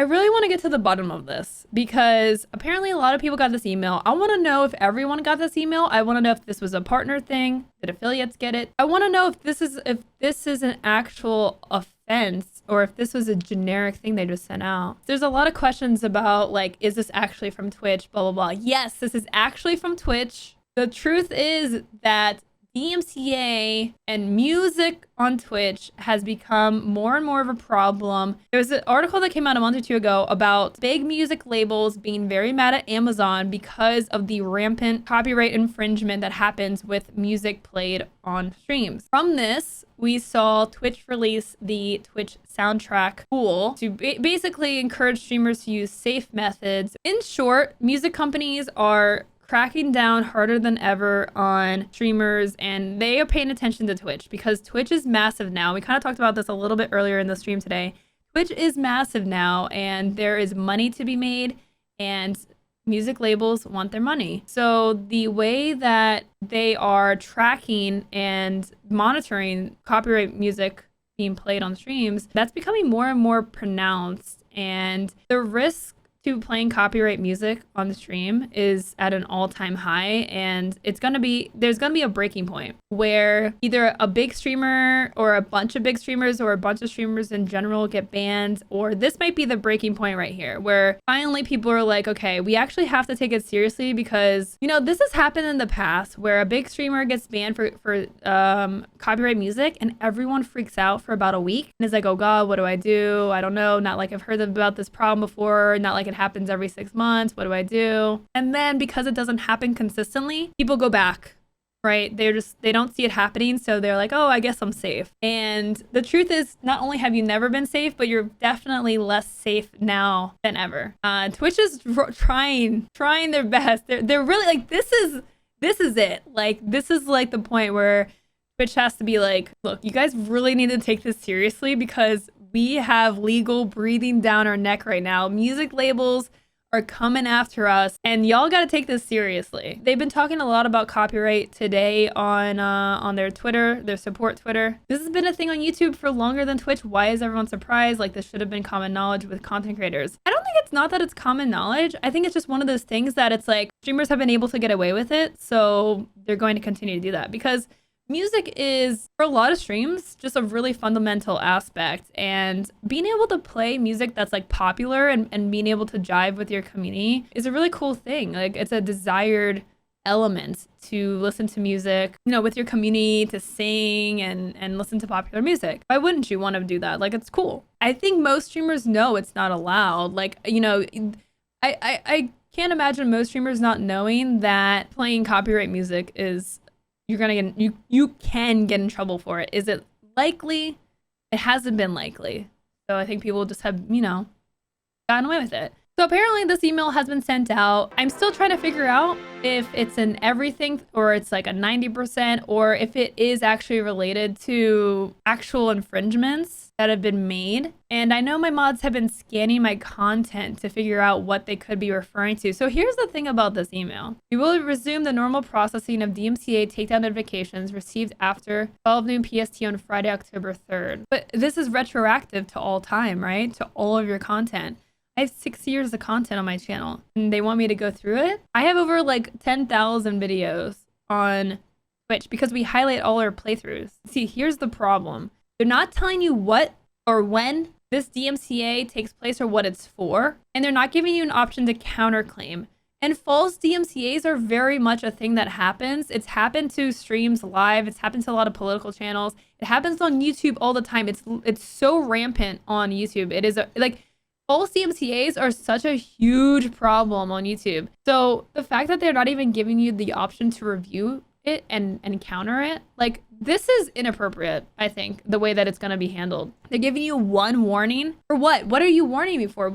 I really want to get to the bottom of this because apparently a lot of people got this email. I want to know if everyone got this email. I want to know if this was a partner thing. Did affiliates get it? I want to know if this is an actual offense or if this was a generic thing they just sent out. There's a lot of questions about like, is this actually from Twitch? Blah, blah, blah. Yes, this is actually from Twitch. The truth is that DMCA and music on Twitch has become more and more of a problem. There was an article that came out a month or two ago about big music labels being very mad at Amazon because of the rampant copyright infringement that happens with music played on streams. From this, we saw Twitch release the Twitch soundtrack tool to basically encourage streamers to use safe methods. In short, music companies are cracking down harder than ever on streamers, and they are paying attention to Twitch because Twitch is massive now. We kind of talked about this a little bit earlier in the stream today. Twitch is massive now, and there is money to be made, and music labels want their money. So the way that they are tracking and monitoring copyright music being played on streams, that's becoming more and more pronounced, and the risk to playing copyright music on the stream is at an all-time high, and there's gonna be a breaking point where either a big streamer or a bunch of big streamers or a bunch of streamers in general get banned, or this might be the breaking point right here where finally people are like, okay, we actually have to take it seriously because, you know, this has happened in the past where a big streamer gets banned for copyright music and everyone freaks out for about a week and is like, oh god, what do I do? I don't know, not like I've heard about this problem before, not like it happens every 6 months. What do I do? And then because it doesn't happen consistently, people go back, right? They don't see it happening. So they're like, oh, I guess I'm safe. And the truth is, not only have you never been safe, but you're definitely less safe now than ever. Twitch is trying their best. They're really like, this is it. Like, this is like the point where Twitch has to be like, look, you guys really need to take this seriously because we have legal breathing down our neck right now. Music labels are coming after us, and y'all got to take this seriously. They've been talking a lot about copyright today on their Twitter, their support Twitter. This has been a thing on YouTube for longer than Twitch. Why is everyone surprised? Like, this should have been common knowledge with content creators. I don't think it's not that it's common knowledge. I think it's just one of those things that it's like streamers have been able to get away with it, so they're going to continue to do that because music is, for a lot of streams, just a really fundamental aspect, and being able to play music that's like popular and being able to jive with your community is a really cool thing. Like, it's a desired element to listen to music, you know, with your community, to sing and listen to popular music. Why wouldn't you want to do that? Like, it's cool. I think most streamers know it's not allowed. Like, you know, I can't imagine most streamers not knowing that playing copyright music is, you can get in trouble for it. Is it likely? It hasn't been likely. So I think people just have, you know, gotten away with it. So apparently this email has been sent out. I'm still trying to figure out if it's an everything or it's like a 90% or if it is actually related to actual infringements that have been made. And I know my mods have been scanning my content to figure out what they could be referring to. So here's the thing about this email. We will resume the normal processing of DMCA takedown notifications received after 12 noon PST on Friday, October 3rd. But this is retroactive to all time, right? To all of your content. I have 6 years of content on my channel and they want me to go through it. I have over like 10,000 videos on Twitch because we highlight all our playthroughs. See, here's the problem. They're not telling you what or when this DMCA takes place or what it's for, and they're not giving you an option to counterclaim. And false DMCAs are very much a thing that happens. It's happened to streams live. It's happened to a lot of political channels. It happens on YouTube all the time. It's so rampant on YouTube. It is like, false DMCAs are such a huge problem on YouTube. So the fact that they're not even giving you the option to review it and counter it, like, this is inappropriate, I think, the way that it's going to be handled. They're giving you one warning for what? What are you warning me for?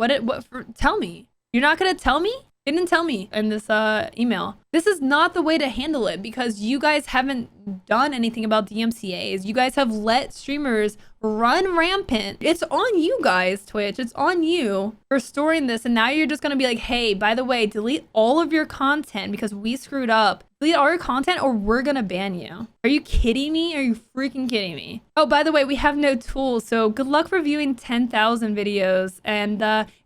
Tell me. You're not going to tell me? They didn't tell me in this email. This is not the way to handle it because you guys haven't done anything about DMCAs. You guys have let streamers run rampant. It's on you guys, Twitch. It's on you for storing this. And now you're just going to be like, hey, by the way, delete all of your content because we screwed up. Delete all your content or we're going to ban you. Are you kidding me? Are you freaking kidding me? Oh, by the way, we have no tools. So good luck reviewing 10,000 videos. And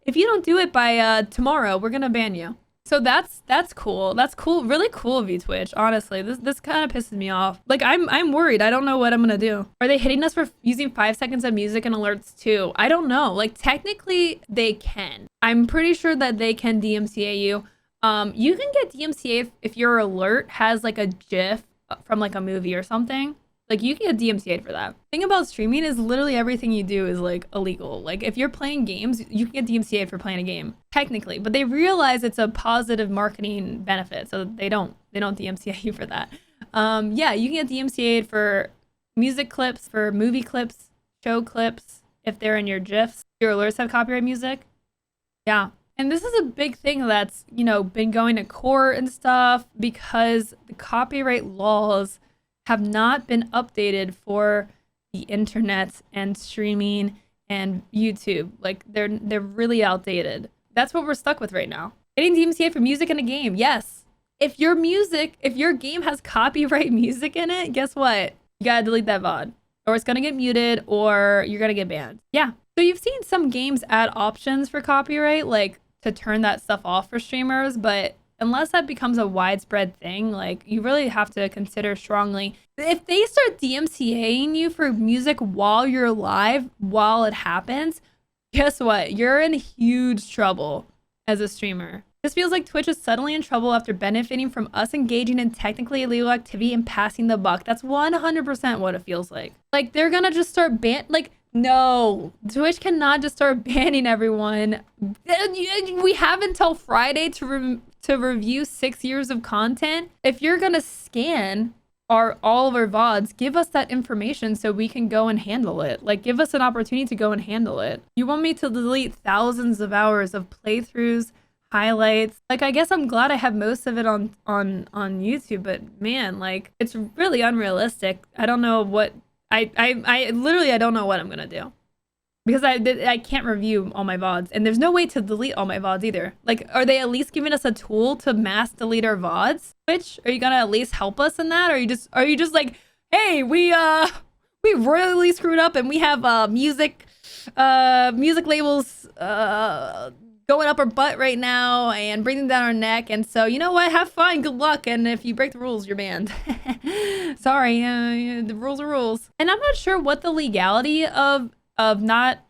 if you don't do it by tomorrow, we're going to ban you. So that's cool. That's cool. Really cool of you, Twitch. Honestly, this kind of pisses me off. Like I'm worried. I don't know what I'm gonna do. Are they hitting us for using 5 seconds of music and alerts too? I don't know. Like technically they can. I'm pretty sure that they can DMCA you. You can get DMCA if your alert has like a GIF from like a movie or something. Like you can get DMCA'd for that. The thing about streaming is literally everything you do is like illegal. Like if you're playing games, you can get DMCA'd for playing a game, technically. But they realize it's a positive marketing benefit, so they don't DMCA you for that. Yeah, you can get DMCA'd for music clips, for movie clips, show clips, if they're in your GIFs. Your alerts have copyright music. Yeah. And this is a big thing that's, you know, been going to court and stuff because the copyright laws have not been updated for the internet and streaming and YouTube. Like they're really outdated. That's what we're stuck with right now. Getting DMCA for music in a game. Yes. If your game has copyright music in it, guess what? You gotta delete that VOD. Or it's gonna get muted or you're gonna get banned. Yeah. So you've seen some games add options for copyright, like to turn that stuff off for streamers, but unless that becomes a widespread thing, like you really have to consider strongly. If they start DMCAing you for music while you're live, while it happens, guess what? You're in huge trouble as a streamer. This feels like Twitch is suddenly in trouble after benefiting from us engaging in technically illegal activity and passing the buck. That's 100% what it feels like. Like they're gonna just start like, no, Twitch cannot just start banning everyone. We have until Friday to review 6 years of content. If you're gonna scan all of our VODs, give us that information so we can go and handle it. Like, give us an opportunity to go and handle it. You want me to delete thousands of hours of playthroughs, highlights? Like, I guess I'm glad I have most of it on YouTube, but man, like, it's really unrealistic. I don't know what I literally don't know what I'm gonna do. Because I can't review all my VODs, and there's no way to delete all my VODs either. Like, are they at least giving us a tool to mass delete our VODs? Twitch, are you gonna at least help us in that? Or are you just like, hey, we royally screwed up, and we have music labels going up our butt right now and breathing down our neck, and so you know what? Have fun, good luck, and if you break the rules, you're banned. Sorry, the rules are rules. And I'm not sure what the legality of not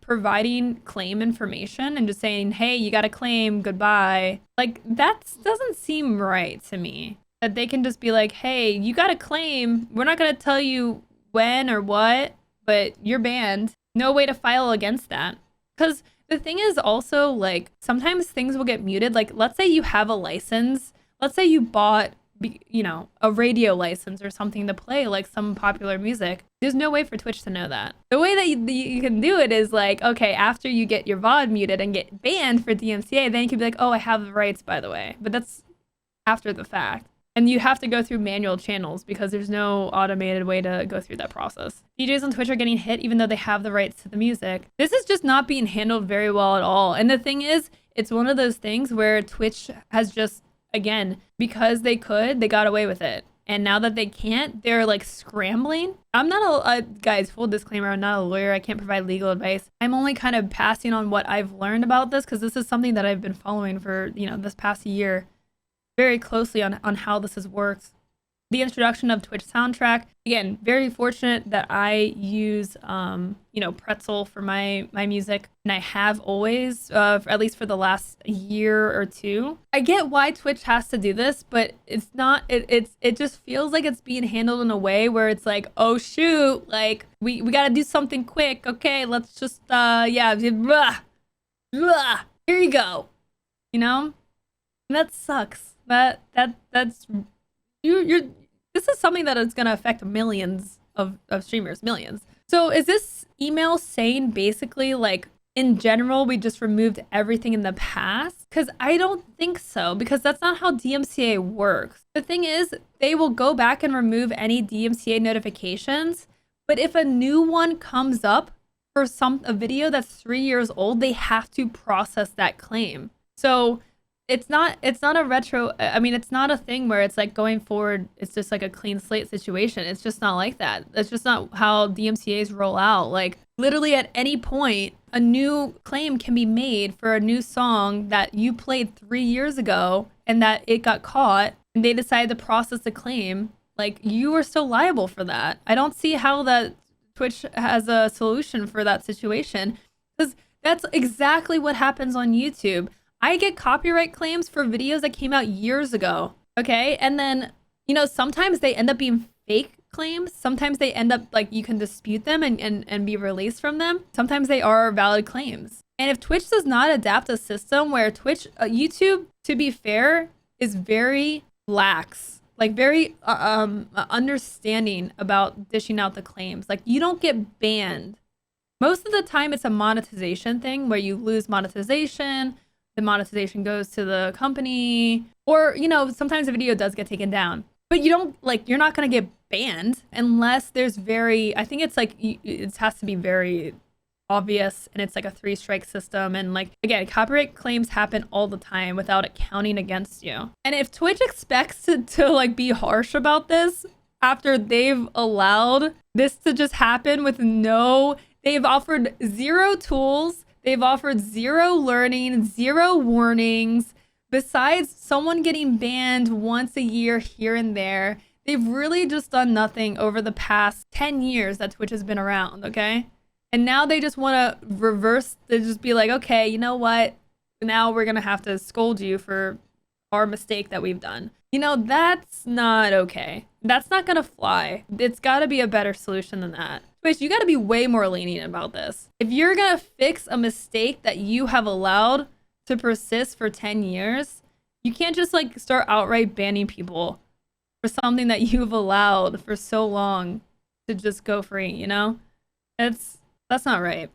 providing claim information and just saying, hey, you got a claim, goodbye. Like, that doesn't seem right to me. That they can just be like, hey, you got a claim. We're not going to tell you when or what, but you're banned. No way to file against that. Because the thing is also, like, sometimes things will get muted. Like, let's say you have a license. Let's say you bought, you know, a radio license or something to play like some popular music. There's no way for Twitch to know that. The way that you can do it is like, okay, after you get your VOD muted and get banned for DMCA, then you can be like, oh, I have the rights, by the way. But that's after the fact. And you have to go through manual channels because there's no automated way to go through that process. DJs on Twitch are getting hit even though they have the rights to the music. This is just not being handled very well at all. And the thing is, it's one of those things where Twitch has just, again, because they got away with it. And now that they can't, they're like scrambling. I'm not guys, full disclaimer, I'm not a lawyer. I can't provide legal advice. I'm only kind of passing on what I've learned about this because this is something that I've been following for, you know, this past year very closely on how this has worked. The introduction of Twitch soundtrack, again, very fortunate that I use, you know, Pretzel for my music, and I have always, at least for the last year or two. I get why Twitch has to do this, but it's not. It just feels like it's being handled in a way where it's like, oh shoot, like we got to do something quick. Okay, let's just yeah, blah, blah, here you go. You know, and that sucks. That's. This is something that is going to affect millions of streamers, millions. So is this email saying basically like in general we just removed everything in the past? Because I don't think so, because that's not how DMCA works. The thing is, they will go back and remove any DMCA notifications, but if a new one comes up for a video that's 3 years old, they have to process that claim. So it's not a retro, I mean, it's not a thing where it's like going forward, it's just like a clean slate situation. It's just not like that. That's just not how DMCAs roll out. Like literally at any point, a new claim can be made for a new song that you played 3 years ago and that it got caught and they decided to process the claim. Like you are still liable for that. I don't see how that Twitch has a solution for that situation, because that's exactly what happens on YouTube. I get copyright claims for videos that came out years ago, okay? And then, you know, sometimes they end up being fake claims. Sometimes they end up like you can dispute them and be released from them. Sometimes they are valid claims. And if Twitch does not adapt a system where YouTube, to be fair, is very lax, like very understanding about dishing out the claims. Like you don't get banned. Most of the time it's a monetization thing where you lose monetization. The monetization goes to the company, or, you know, sometimes the video does get taken down, but you don't, like, you're not going to get banned unless there's I think it's like, it has to be very obvious, and it's like a 3-strike system. And like, again, copyright claims happen all the time without it counting against you. And if Twitch expects to like be harsh about this after they've allowed this to just happen with they've offered 0 tools, they've offered 0 learning, 0 warnings. Besides someone getting banned once a year here and there, they've really just done nothing over the past 10 years that Twitch has been around, okay? And now they just want to reverse, they just be like, okay, you know what? Now we're going to have to scold you for our mistake that we've done. You know, that's not okay. That's not going to fly. It's got to be a better solution than that. Twitch, you got to be way more lenient about this. If you're going to fix a mistake that you have allowed to persist for 10 years, you can't just like start outright banning people for something that you've allowed for so long to just go free, you know? That's not right.